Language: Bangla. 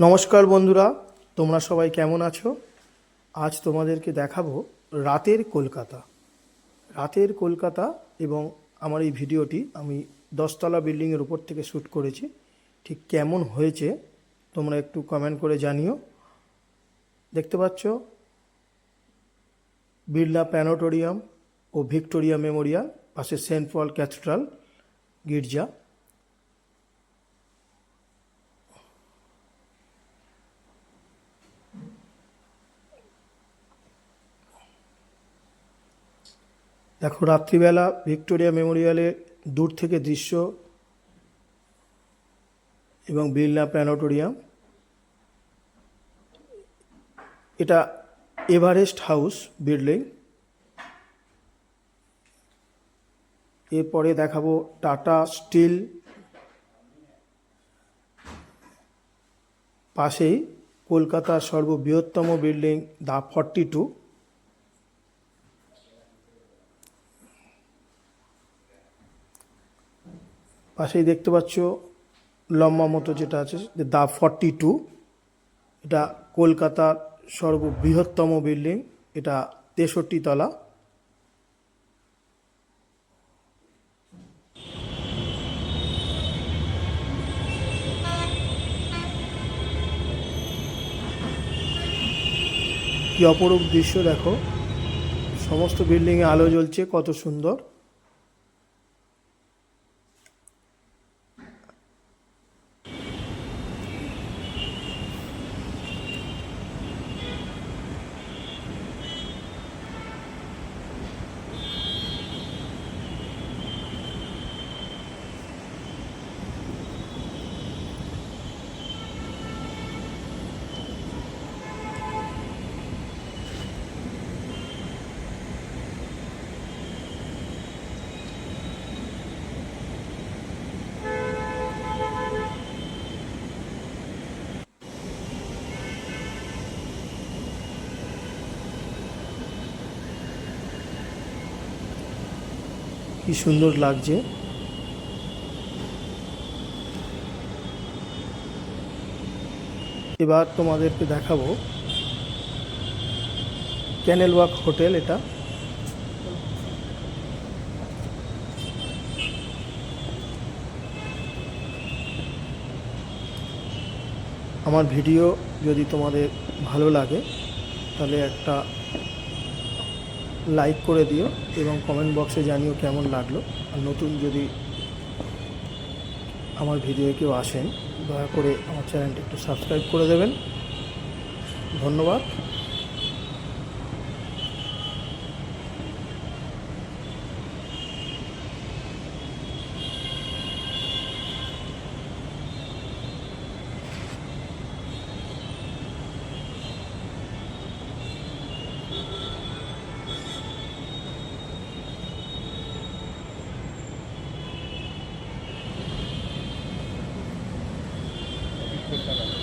নমস্কার বন্ধুরা, তোমরা সবাই কেমন আছো? আজ তোমাদেরকে দেখাবো রাতের কলকাতা। রাতের কলকাতা এবং আমার এই ভিডিওটি আমি 10তলা বিল্ডিংয়ের উপর থেকে শ্যুট করেছি। ঠিক কেমন হয়েছে তোমরা একটু কমেন্ট করে জানিও। দেখতে পাচ্ছ বিড়লা প্ল্যানেটোরিয়াম ও ভিক্টোরিয়া মেমোরিয়াল, পাশে সেন্ট পল ক্যাথিড্রাল গির্জা। দেখো রাত্রিবেলা ভিক্টোরিয়া মেমোরিয়ালের দূর থেকে দৃশ্য এবং বিড়লা প্ল্যানেটোরিয়াম। এটা এভারেস্ট হাউস বিল্ডিং। এরপরে দেখাবো টাটা স্টিল, পাশেই কলকাতার সর্ববৃহত্তম বিল্ডিং দ্য 42। পাশেই দেখতে পাচ্ছ লম্বা মতো যেটা আছে দ্য 42। এটা কলকাতার সর্ববৃহত্তম বিল্ডিং, এটা 63 তলা। কি অপরূপ দৃশ্য দেখো, সমস্ত বিল্ডিংয়ে আলো জ্বলছে, কত সুন্দর। কি সুন্দর লাগছে। এবার তোমাদেরকে দেখাবো ক্যানেল ওয়াক হোটেল। এটা আমার ভিডিও যদি তোমাদের ভালো লাগে তাহলে একটা লাইক করে দিও এবং কমেন্ট বক্সে জানিও কেমন লাগলো। আর নতুন যদি আমার ভিডিও কেউ আসেন, দয়া করে আমার চ্যানেলটা একটু সাবস্ক্রাইব করে দেবেন। ধন্যবাদ। কলকাতা।